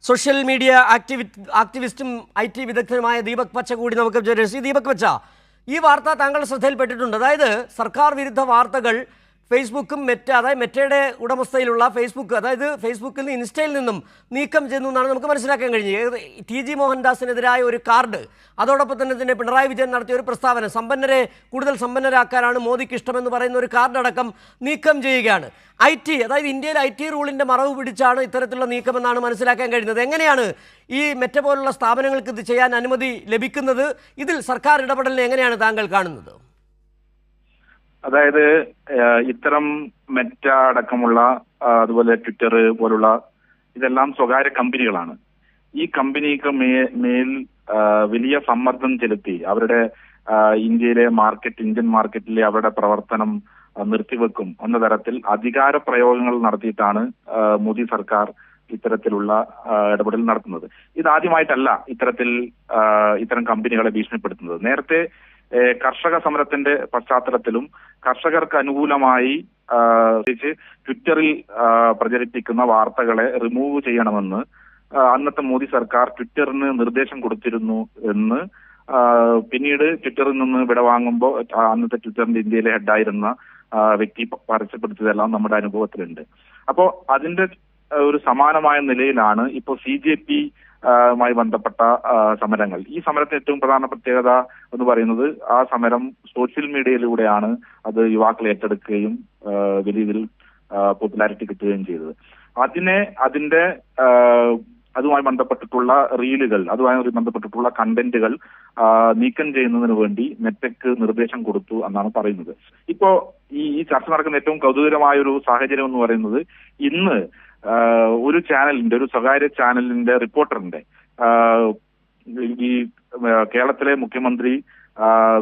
Social media ആക്ടിവിസ്റ്റും IT വിദഗ്ധനുമായ Deepak പച്ച കൂടി നമുക്ക് ചേരുന്നു. ദീപക് പച്ച, ഈ വാർത്ത താങ്കളുടെ ശ്രദ്ധയിൽപ്പെട്ടിട്ടുണ്ട്. അതായത് സർക്കാർ വിരുദ്ധ വാർത്തകൾ ഫേസ്ബുക്കും അതായത് മെറ്റയുടെ ഉടമസ്ഥയിലുള്ള ഫേസ്ബുക്ക്, അതായത് ഫേസ്ബുക്കിൽ നിന്ന് ഇൻസ്റ്റയിൽ നിന്നും നീക്കം ചെയ്യുന്നു എന്നാണ് നമുക്ക് മനസ്സിലാക്കാൻ കഴിഞ്ഞത്. TG മോഹൻദാസിനെതിരായ ഒരു കാർഡ്, അതോടൊപ്പം തന്നെ പിണറായി വിജയൻ നടത്തിയ ഒരു പ്രസ്താവന, സമ്പന്നരെ കൂടുതൽ സമ്പന്നരാക്കാനാണ് മോദിക്ക് ഇഷ്ടമെന്ന് പറയുന്ന ഒരു കാർഡ് അടക്കം നീക്കം ചെയ്യുകയാണ്. അതായത് ഇന്ത്യയിൽ IT റൂളിൻ്റെ മറവ് പിടിച്ചാണ് ഇത്തരത്തിലുള്ള നീക്കമെന്നാണ് മനസ്സിലാക്കാൻ കഴിയുന്നത്. എങ്ങനെയാണ് ഈ മെറ്റ പോലുള്ള സ്ഥാപനങ്ങൾക്ക് ഇത് ചെയ്യാൻ അനുമതി ലഭിക്കുന്നത്? ഇതിൽ സർക്കാർ ഇടപെടലിനെ എങ്ങനെയാണ് താങ്കൾ കാണുന്നത്? അതായത് ഇത്തരം മെറ്റ അടക്കമുള്ള അതുപോലെ ട്വിറ്റർ പോലുള്ള ഇതെല്ലാം സ്വകാര്യ കമ്പനികളാണ്. ഈ കമ്പനിക്ക് മേൽ വലിയ സമ്മർദ്ദം ചെലുത്തി അവരുടെ ഇന്ത്യൻ മാർക്കറ്റിലെ അവരുടെ പ്രവർത്തനം നിർത്തിവെക്കും എന്ന തരത്തിൽ അധികാര പ്രയോഗങ്ങൾ നടത്തിയിട്ടാണ് മോദി സർക്കാർ ഇത്തരത്തിലുള്ള ഇടപെടൽ നടത്തുന്നത്. ഇതാദ്യമായിട്ടല്ല ഇത്തരം കമ്പനികളെ ഭീഷണിപ്പെടുത്തുന്നത്. നേരത്തെ കർഷക സമരത്തിന്റെ പശ്ചാത്തലത്തിലും കർഷകർക്ക് അനുകൂലമായി ട്വിറ്ററിൽ പ്രചരിപ്പിക്കുന്ന വാർത്തകളെ റിമൂവ് ചെയ്യണമെന്ന് അന്നത്തെ മോദി സർക്കാർ ട്വിറ്ററിന് നിർദ്ദേശം കൊടുത്തിരുന്നു എന്ന് പിന്നീട് ട്വിറ്ററിൽ നിന്ന് വിടവാങ്ങുമ്പോൾ അന്നത്തെ ട്വിറ്ററിന്റെ ഇന്ത്യയിലെ ഹെഡായിരുന്ന വ്യക്തി പരസ്യപ്പെടുത്തിയതെല്ലാം നമ്മുടെ അനുഭവത്തിലുണ്ട്. അപ്പോ അതിന്റെ ഒരു സമാനമായ നിലയിലാണ് ഇപ്പോൾ CJP മായി ബന്ധപ്പെട്ട സമരങ്ങൾ. ഈ സമരത്തിന് ഏറ്റവും പ്രധാന പ്രത്യേകത എന്ന് പറയുന്നത് ആ സമരം സോഷ്യൽ മീഡിയയിലൂടെയാണ് അത് യുവാക്കൾ ഏറ്റെടുക്കുകയും വലിയ രീതിയിൽ പോപ്പുലാരിറ്റി കിട്ടുകയും ചെയ്തത്. അതുമായി ബന്ധപ്പെട്ടിട്ടുള്ള റീലുകൾ, അതുമായി ബന്ധപ്പെട്ടിട്ടുള്ള കണ്ടന്റുകൾ നീക്കം ചെയ്യുന്നതിന് വേണ്ടി മെറ്റയ്ക്ക് നിർദ്ദേശം കൊടുത്തു എന്നാണ് പറയുന്നത്. ഇപ്പോ ഈ ചർച്ച നടക്കുന്ന ഏറ്റവും കൗതുകരമായ ഒരു സാഹചര്യം എന്ന് പറയുന്നത്, ഇന്ന് ഒരു സ്വകാര്യ ചാനലിന്റെ റിപ്പോർട്ടറിന്റെ ഈ കേരളത്തിലെ മുഖ്യമന്ത്രി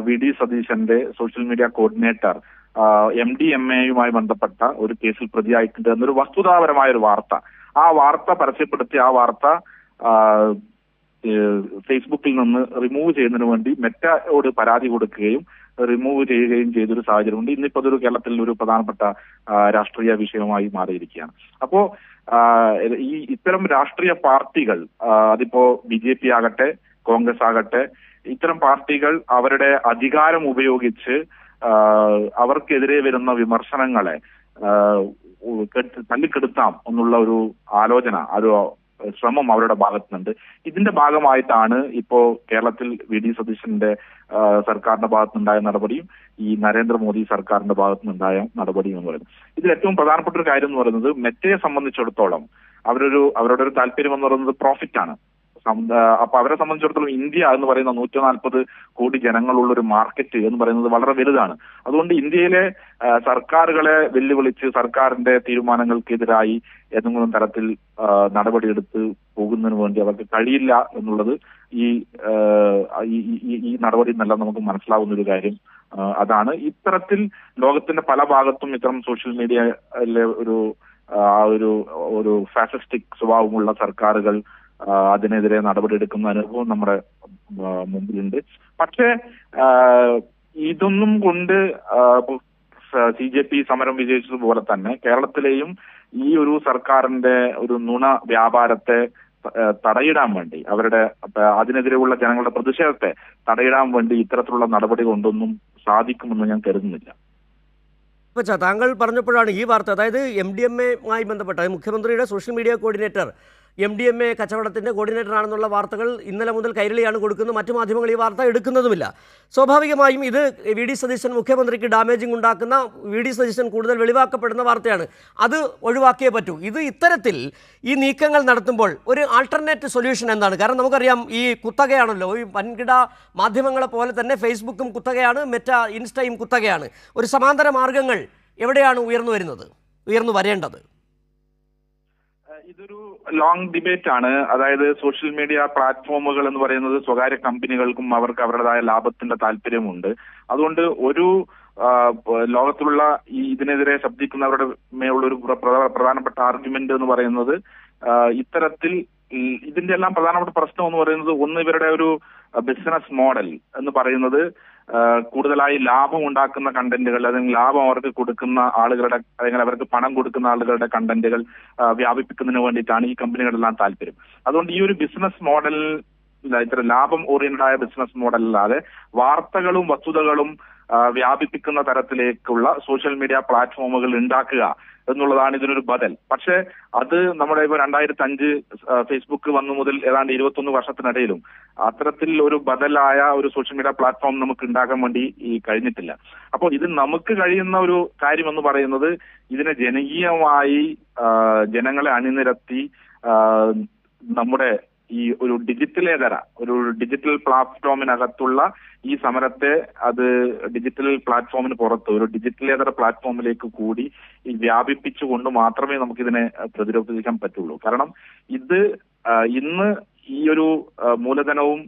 VD സതീശന്റെ സോഷ്യൽ മീഡിയ കോർഡിനേറ്റർ MDMA ബന്ധപ്പെട്ട ഒരു കേസിൽ പ്രതിയായിട്ടുണ്ട് എന്നൊരു വസ്തുതാപരമായ ഒരു വാർത്ത, ആ വാർത്ത പരസ്യപ്പെടുത്തി ആ വാർത്ത ഫേസ്ബുക്കിൽ നിന്ന് റിമൂവ് ചെയ്യുന്നതിന് വേണ്ടി മെറ്റയോട് പരാതി കൊടുക്കുകയും റിമൂവ് ചെയ്യുകയും ചെയ്തൊരു സാഹചര്യമുണ്ട്. ഇന്നിപ്പോ അതൊരു കേരളത്തിൽ ഒരു പ്രധാനപ്പെട്ട രാഷ്ട്രീയ വിഷയമായി മാറിയിരിക്കുകയാണ്. അപ്പോ ഇത്തരം രാഷ്ട്രീയ പാർട്ടികൾ, അതിപ്പോ BJP ആകട്ടെ കോൺഗ്രസ് ആകട്ടെ, ഇത്തരം പാർട്ടികൾ അവരുടെ അധികാരം ഉപയോഗിച്ച് അവർക്കെതിരെ വരുന്ന വിമർശനങ്ങളെ തല്ലിക്കെടുത്താം എന്നുള്ള ഒരു ആലോചന, ഒരു ശ്രമം അവരുടെ ഭാഗത്തുനിന്നുണ്ട്. ഇതിന്റെ ഭാഗമായിട്ടാണ് ഇപ്പോ കേരളത്തിൽ VD സതീശന്റെ സർക്കാരിന്റെ ഭാഗത്തുനിന്നുണ്ടായ നടപടിയും ഈ നരേന്ദ്രമോദി സർക്കാരിന്റെ ഭാഗത്തുനിന്നുണ്ടായ നടപടിയും എന്ന് പറയുന്നത്. ഇതിൽ ഏറ്റവും പ്രധാനപ്പെട്ട ഒരു കാര്യം എന്ന് പറയുന്നത്, മെറ്റയെ സംബന്ധിച്ചിടത്തോളം അവരുടെ ഒരു താല്പര്യം എന്ന് പറയുന്നത് പ്രോഫിറ്റ് ആണ്. അപ്പൊ അവരെ സംബന്ധിച്ചിടത്തോളം ഇന്ത്യ എന്ന് പറയുന്ന 140 കോടി ജനങ്ങളുള്ള ഒരു മാർക്കറ്റ് എന്ന് പറയുന്നത് വളരെ വലുതാണ്. അതുകൊണ്ട് ഇന്ത്യയിലെ സർക്കാരുകളെ വെല്ലുവിളിച്ച് സർക്കാരിന്റെ തീരുമാനങ്ങൾക്കെതിരായി ഏതെങ്കിലും തരത്തിൽ നടപടിയെടുത്ത് പോകുന്നതിന് വേണ്ടി അവർക്ക് കഴിയില്ല എന്നുള്ളത് ഈ നടപടി എന്നെല്ലാം നമുക്ക് മനസ്സിലാവുന്ന ഒരു കാര്യം അതാണ്. ഇത്തരത്തിൽ ലോകത്തിന്റെ പല ഭാഗത്തും ഇത്തരം സോഷ്യൽ മീഡിയയിലെ ഒരു ഫാസിസ്റ്റിക് സ്വഭാവമുള്ള സർക്കാരുകൾ അതിനെതിരെ നടപടിയെടുക്കുന്ന അനുഭവം നമ്മുടെ മുമ്പിലുണ്ട്. പക്ഷേ ഇതൊന്നും കൊണ്ട് CJP സമരം വിജയിച്ചതുപോലെ തന്നെ കേരളത്തിലെയും ഈ ഒരു സർക്കാരിന്റെ ഒരു നുണ വ്യാപാരത്തെ തടയിടാൻ വേണ്ടി, അതിനെതിരെയുള്ള ജനങ്ങളുടെ പ്രതിഷേധത്തെ തടയിടാൻ വേണ്ടി ഇത്തരത്തിലുള്ള നടപടി കൊണ്ടൊന്നും സാധിക്കുമെന്ന് ഞാൻ കരുതുന്നില്ല. താങ്കൾ പറഞ്ഞപ്പോഴാണ് ഈ വാർത്ത, അതായത് MDMA ബന്ധപ്പെട്ട മുഖ്യമന്ത്രിയുടെ സോഷ്യൽ മീഡിയ കോർഡിനേറ്റർ MDMA കച്ചവടത്തിൻ്റെ കോർഡിനേറ്ററാണെന്നുള്ള വാർത്തകൾ ഇന്നലെ മുതൽ കൈരളിയാണ് കൊടുക്കുന്നത്. മറ്റു മാധ്യമങ്ങൾ ഈ വാർത്ത എടുക്കുന്നതുമില്ല. സ്വാഭാവികമായും ഇത് VD സതീശൻ മുഖ്യമന്ത്രിക്ക് ഡാമേജിംഗ് ഉണ്ടാക്കുന്ന, VD സതീശൻ കൂടുതൽ വെളിവാക്കപ്പെടുന്ന വാർത്തയാണ്. അത് ഒഴിവാക്കിയേ പറ്റൂ. ഇത്തരത്തിൽ ഈ നീക്കങ്ങൾ നടത്തുമ്പോൾ ഒരു ആൾട്ടർനേറ്റ് സൊല്യൂഷൻ എന്താണ്? കാരണം നമുക്കറിയാം, ഈ കുത്തകയാണല്ലോ, ഈ വൻകിട മാധ്യമങ്ങളെ പോലെ തന്നെ ഫേസ്ബുക്കും കുത്തകയാണ്, ഇൻസ്റ്റയും കുത്തകയാണ്. ഒരു സമാന്തര മാർഗങ്ങൾ എവിടെയാണ് ഉയർന്നു വരേണ്ടത്? ഇതൊരു ലോങ് ഡിബേറ്റ് ആണ്. അതായത് സോഷ്യൽ മീഡിയ പ്ലാറ്റ്ഫോമുകൾ എന്ന് പറയുന്നത് സ്വകാര്യ കമ്പനികൾക്കും അവർക്ക് അവരുടേതായ ലാഭത്തിന്റെ താല്പര്യമുണ്ട്. അതുകൊണ്ട് ലോകത്തിലുള്ള ഇതിനെതിരെ ശബ്ദിക്കുന്നവരുടെ മേലുള്ള ഒരു പ്രധാനപ്പെട്ട ആർഗ്യുമെന്റ് എന്ന് പറയുന്നത്, ഇത്തരത്തിൽ ഇതിന്റെ എല്ലാം പ്രധാനപ്പെട്ട പ്രശ്നം എന്ന് പറയുന്നത്, ഒന്ന് ഇവരുടെ ഒരു ബിസിനസ് മോഡൽ എന്ന് പറയുന്നത് കൂടുതലായി ലാഭം ഉണ്ടാക്കുന്ന കണ്ടന്റുകൾ അല്ലെങ്കിൽ ലാഭം അവർക്ക് കൊടുക്കുന്ന ആളുകളുടെ അല്ലെങ്കിൽ അവർക്ക് പണം കൊടുക്കുന്ന ആളുകളുടെ കണ്ടന്റുകൾ വ്യാപിപ്പിക്കുന്നതിന് വേണ്ടിയിട്ടാണ് ഈ കമ്പനികളെല്ലാം താല്പര്യം. അതുകൊണ്ട് ഈ ഒരു ബിസിനസ് മോഡൽ ഇത്ര ലാഭം ഓറിയന്റഡ് ആയ ബിസിനസ് മോഡൽ അല്ലാതെ വാർത്തകളും വസ്തുതകളും വ്യാപിപ്പിക്കുന്ന തരത്തിലേക്കുള്ള സോഷ്യൽ മീഡിയ പ്ലാറ്റ്ഫോമുകൾ ഉണ്ടാക്കുക എന്നുള്ളതാണ് ഇതിനൊരു ബദൽ. പക്ഷേ അത് നമ്മുടെ ഇപ്പോൾ 2005 ഫേസ്ബുക്ക് വന്നു മുതൽ ഏതാണ്ട് 21 വർഷത്തിനിടയിലും അത്തരത്തിൽ ഒരു ബദലായ ഒരു സോഷ്യൽ മീഡിയ പ്ലാറ്റ്ഫോം നമുക്ക് ഉണ്ടാക്കാൻ വേണ്ടി കഴിഞ്ഞിട്ടില്ല. അപ്പോൾ ഇത് നമുക്ക് കഴിയുന്ന ഒരു കാര്യം എന്ന് പറയുന്നത് ഇതിനെ ജനകീയമായി ജനങ്ങളെ അണിനിരത്തി നമ്മുടെ ഈ ഒരു ഡിജിറ്റൽ പ്ലാറ്റ്ഫോമിനകത്തുള്ള ഈ സമരത്തെ അത് ഡിജിറ്റൽ പ്ലാറ്റ്ഫോമിന് പുറത്ത് ഒരു ഡിജിറ്റലേതര പ്ലാറ്റ്ഫോമിലേക്ക് കൂടി വ്യാപിപ്പിച്ചുകൊണ്ട് മാത്രമേ നമുക്കിതിനെ പ്രതിരോധിക്കാൻ പറ്റുള്ളൂ. കാരണം ഇത് ഇന്ന് ഈ ഒരു മൂലധനവും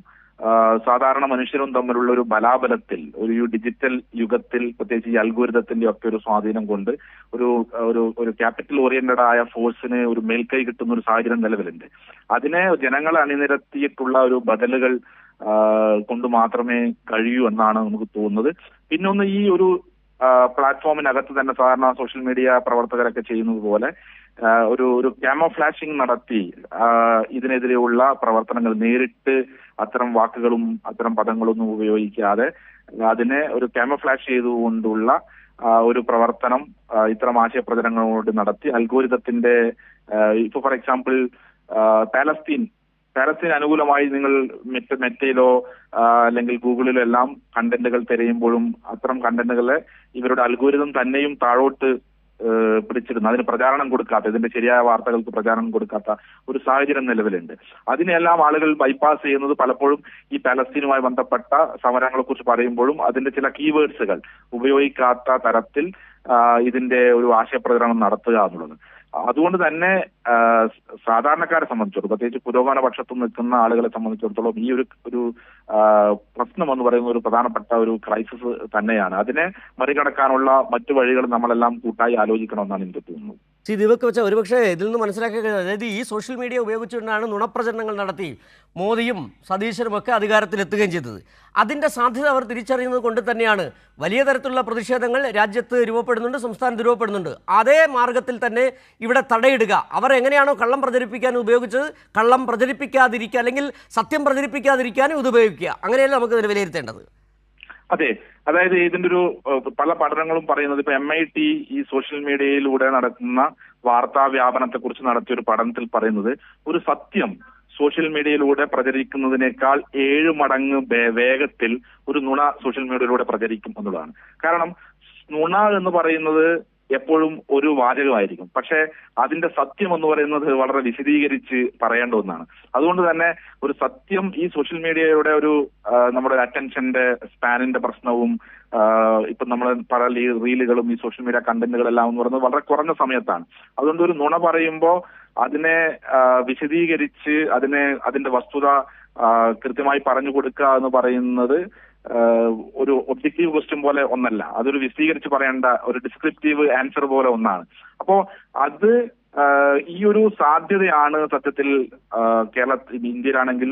സാധാരണ മനുഷ്യരും തമ്മിലുള്ള ഒരു ബലാബലത്തിൽ ഒരു ഡിജിറ്റൽ യുഗത്തിൽ പ്രത്യേകിച്ച് ഈ അൽഗോരിതത്തിന്റെ ഒക്കെ ഒരു സ്വാധീനം കൊണ്ട് ഒരു ക്യാപിറ്റൽ ഓറിയന്റഡ് ആയ ഫോഴ്സിന് ഒരു മേൽക്കൈ കിട്ടുന്ന ഒരു സാഹചര്യം നിലവിലുണ്ട്. അതിനെ ജനങ്ങളെ അണിനിരത്തിയിട്ടുള്ള ഒരു ബദലുകൾ കൊണ്ട് മാത്രമേ കഴിയൂ എന്നാണ് നമുക്ക് തോന്നുന്നത്. പിന്നെ ഒന്ന് ഈ ഒരു പ്ലാറ്റ്ഫോമിനകത്ത് തന്നെ സാധാരണ സോഷ്യൽ മീഡിയ പ്രവർത്തകരൊക്കെ ചെയ്യുന്നത് പോലെ ഒരു ക്യാമോഫ്ലാഷിംഗ് നടത്തി ഇതിനെതിരെയുള്ള പ്രവർത്തനങ്ങൾ നേരിട്ട് അത്തരം വാക്കുകളും അത്തരം പദങ്ങളൊന്നും ഉപയോഗിക്കാതെ അതിനെ ഒരു ക്യാമോഫ്ലാഷ് ചെയ്തുകൊണ്ടുള്ള ഒരു പ്രവർത്തനം ഇത്തരം ആശയപ്രചരണങ്ങളോട് നടത്തി അൽഗോരിതത്തിന്റെ ഇപ്പൊ ഫോർ എക്സാമ്പിൾ പാലസ്തീൻ അനുകൂലമായി നിങ്ങൾ മെറ്റയിലോ അല്ലെങ്കിൽ ഗൂഗിളിലോ എല്ലാം കണ്ടന്റുകൾ തിരയുമ്പോഴും അത്തരം കണ്ടന്റുകളെ ഇവരുടെ അൽഗോരിതം തന്നെയും താഴോട്ട് പിടിച്ചിരുന്നു. അതിന് പ്രചാരണം കൊടുക്കാത്ത, ഇതിന്റെ ശരിയായ വാർത്തകൾക്ക് പ്രചാരണം കൊടുക്കാത്ത ഒരു സാഹചര്യം നിലവിലുണ്ട്. അതിനെല്ലാം ആളുകൾ ബൈപ്പാസ് ചെയ്യുന്നത് പലപ്പോഴും ഈ പാലസ്തീനുമായി ബന്ധപ്പെട്ട സമരങ്ങളെ കുറിച്ച് പറയുമ്പോഴും അതിന്റെ ചില കീവേഡ്സുകൾ ഉപയോഗിക്കാത്ത തരത്തിൽ ഇതിന്റെ ഒരു ആശയപ്രചരണം നടത്തുക എന്നുള്ളത്. അതുകൊണ്ട് തന്നെ സാധാരണക്കാരെ സംബന്ധിച്ചിടത്തോളം പ്രത്യേകിച്ച് പുരോഗമന പക്ഷത്ത് നിൽക്കുന്ന ആളുകളെ സംബന്ധിച്ചിടത്തോളം ഈ ഒരു പ്രശ്നം എന്ന് പറയുന്ന ഒരു പ്രധാനപ്പെട്ട ഒരു ക്രൈസിസ് തന്നെയാണ്. അതിനെ മറികടക്കാനുള്ള മറ്റു വഴികൾ നമ്മളെല്ലാം കൂട്ടായി ആലോചിക്കണമെന്നാണ് എനിക്ക് തോന്നുന്നത്. ദീപക് വെച്ച ഒരുപക്ഷെ ഇതിൽ നിന്ന് മനസ്സിലാക്കി കഴിഞ്ഞാൽ അതായത് ഈ സോഷ്യൽ മീഡിയ ഉപയോഗിച്ചുകൊണ്ടാണ് നുണപ്രചരണങ്ങൾ നടത്തി മോദിയും സതീശനുമൊക്കെ അധികാരത്തിലെത്തുകയും ചെയ്തത്. അതിൻ്റെ സാധ്യത അവർ തിരിച്ചറിയുന്നത് കൊണ്ട് തന്നെയാണ് വലിയ തരത്തിലുള്ള പ്രതിഷേധങ്ങൾ രാജ്യത്ത് രൂപപ്പെടുന്നുണ്ട്, സംസ്ഥാനത്ത് രൂപപ്പെടുന്നുണ്ട്. അതേ മാർഗത്തിൽ തന്നെ ഇവിടെ തടയിടുക. അവർ എങ്ങനെയാണോ കള്ളം പ്രചരിപ്പിക്കാൻ ഉപയോഗിച്ചത് കള്ളം പ്രചരിപ്പിക്കാതിരിക്കുക അല്ലെങ്കിൽ സത്യം പ്രചരിപ്പിക്കാതിരിക്കാനും ഇത് ഉപയോഗിക്കുക. അങ്ങനെയല്ല നമുക്ക് ഇതിനെ വിലയിരുത്തേണ്ടത്. അതെ, അതായത് ഇതിന്റെ ഒരു പല പഠനങ്ങളും പറയുന്നത് ഇപ്പൊ MIT ഈ സോഷ്യൽ മീഡിയയിലൂടെ നടക്കുന്ന വാർത്താ വ്യാപനത്തെ കുറിച്ച് നടത്തിയ ഒരു പഠനത്തിൽ പറയുന്നത് ഒരു സത്യം സോഷ്യൽ മീഡിയയിലൂടെ പ്രചരിക്കുന്നതിനേക്കാൾ 7 മടങ്ങ് വേഗത്തിൽ ഒരു നുണ സോഷ്യൽ മീഡിയയിലൂടെ പ്രചരിക്കും എന്നുള്ളതാണ്. കാരണം നുണ എന്ന് പറയുന്നത് എപ്പോഴും ഒരു വാചകമായിരിക്കും, പക്ഷെ അതിന്റെ സത്യം എന്ന് പറയുന്നത് വളരെ വിശദീകരിച്ച് പറയേണ്ട ഒന്നാണ്. അതുകൊണ്ട് തന്നെ ഒരു സത്യം ഈ സോഷ്യൽ മീഡിയയുടെ ഒരു നമ്മുടെ അറ്റൻഷന്റെ സ്പാനിന്റെ പ്രശ്നവും ഇപ്പൊ നമ്മൾ പല റീലുകളും ഈ സോഷ്യൽ മീഡിയ കണ്ടന്റുകളെല്ലാം എന്ന് പറയുന്നത് വളരെ കുറഞ്ഞ സമയത്താണ്. അതുകൊണ്ട് ഒരു നുണ പറയുമ്പോൾ അതിനെ വിശദീകരിച്ച് അതിന്റെ വസ്തുത കൃത്യമായി പറഞ്ഞു കൊടുക്കുക എന്ന് പറയുന്നത് ഒരു ഒബ്ജക്റ്റീവ് ക്വസ്റ്റ്യൻ പോലെ ഒന്നല്ല, അതൊരു വിശദീകരിച്ച് പറയേണ്ട ഒരു ഡിസ്ക്രിപ്റ്റീവ് ആൻസർ പോലെ ഒന്നാണ്. അപ്പോ അത് ഈ ഒരു സാധ്യതയാണ് സത്യത്തിൽ ഇന്ത്യയിലാണെങ്കിൽ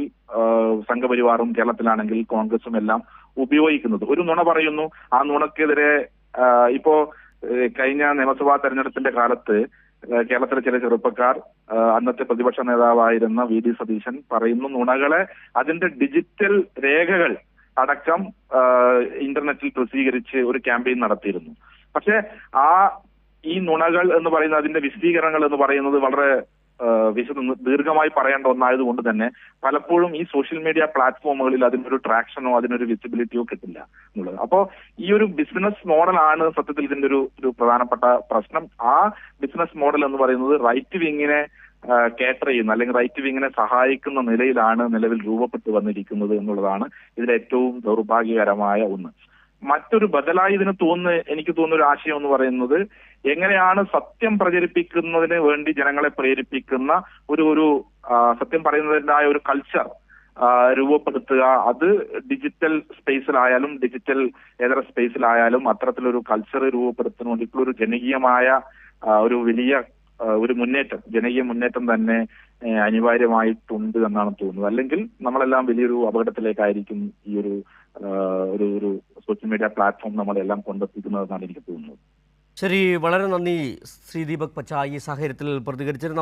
സംഘപരിവാറും കേരളത്തിലാണെങ്കിൽ കോൺഗ്രസും എല്ലാം ഉപയോഗിക്കുന്നത്. ഒരു നുണ പറയുന്നു, ആ നുണക്കെതിരെ ഇപ്പോ കഴിഞ്ഞ നിയമസഭാ തെരഞ്ഞെടുപ്പിന്റെ കാലത്ത് കേരളത്തിലെ ചില ചെറുപ്പക്കാർ അന്നത്തെ പ്രതിപക്ഷ നേതാവായിരുന്ന VD സതീശൻ പറയുന്ന നുണകളെ അതിന്റെ ഡിജിറ്റൽ രേഖകൾ അടക്കം ഇന്റർനെറ്റിൽ പ്രസിദ്ധീകരിച്ച് ഒരു ക്യാമ്പയിൻ നടത്തിയിരുന്നു. പക്ഷെ ഈ നുണകൾ എന്ന് പറയുന്ന അതിന്റെ വിശദീകരണങ്ങൾ എന്ന് പറയുന്നത് വളരെ ദീർഘമായി പറയേണ്ട ഒന്നായതുകൊണ്ട് തന്നെ പലപ്പോഴും ഈ സോഷ്യൽ മീഡിയ പ്ലാറ്റ്ഫോമുകളിൽ അതിനൊരു ട്രാക്ഷനോ അതിനൊരു വിസിബിലിറ്റിയോ കിട്ടില്ല എന്നുള്ളത്. അപ്പോ ഈ ഒരു ബിസിനസ് മോഡലാണ് സത്യത്തിൽ ഇതിന്റെ ഒരു പ്രധാനപ്പെട്ട പ്രശ്നം. ആ ബിസിനസ് മോഡൽ എന്ന് പറയുന്നത് റൈറ്റ് വിങ്ങിനെ കേറ്റർ ചെയ്യുന്ന അല്ലെങ്കിൽ റൈറ്റ് വിങ്ങിനെ സഹായിക്കുന്ന നിലയിലാണ് നിലവിൽ രൂപപ്പെട്ടു വന്നിരിക്കുന്നത് എന്നുള്ളതാണ് ഇതിലെ ഏറ്റവും ദൗർഭാഗ്യകരമായ ഒന്ന്. മറ്റൊരു ബദലായി എനിക്ക് തോന്നുന്ന ഒരു ആശയം എന്ന് പറയുന്നത് എങ്ങനെയാണ് സത്യം പ്രചരിപ്പിക്കുന്നതിന് വേണ്ടി ജനങ്ങളെ പ്രേരിപ്പിക്കുന്ന ഒരു സത്യം പറയുന്നതിൻ്റെതായ ഒരു കൾച്ചർ രൂപപ്പെടുത്തുക. അത് ഡിജിറ്റൽ സ്പേസിലായാലും ഡിജിറ്റൽ ഏതര സ്പേസിലായാലും അത്തരത്തിലൊരു കൾച്ചർ രൂപപ്പെടുത്തുന്ന വേണ്ടിയിട്ടുള്ള ഒരു ജനകീയമായ ഒരു വലിയ ഒരു ജനകീയ മുന്നേറ്റം തന്നെ അനിവാര്യമായിട്ടുണ്ട് എന്നാണ് തോന്നുന്നത്. അല്ലെങ്കിൽ നമ്മളെല്ലാം വലിയൊരു അപകടത്തിലേക്കായിരിക്കും ഈ ഒരു ഒരു സോഷ്യൽ മീഡിയ പ്ലാറ്റ്ഫോം നമ്മളെല്ലാം കൊണ്ടെത്തിക്കുന്നതെന്നാണ് എനിക്ക് തോന്നുന്നത്. ശരി, വളരെ നന്ദി ശ്രീ ദീപക് പച്ച ഈ സാഹചര്യത്തിൽ പ്രതികരിച്ചിരുന്നു.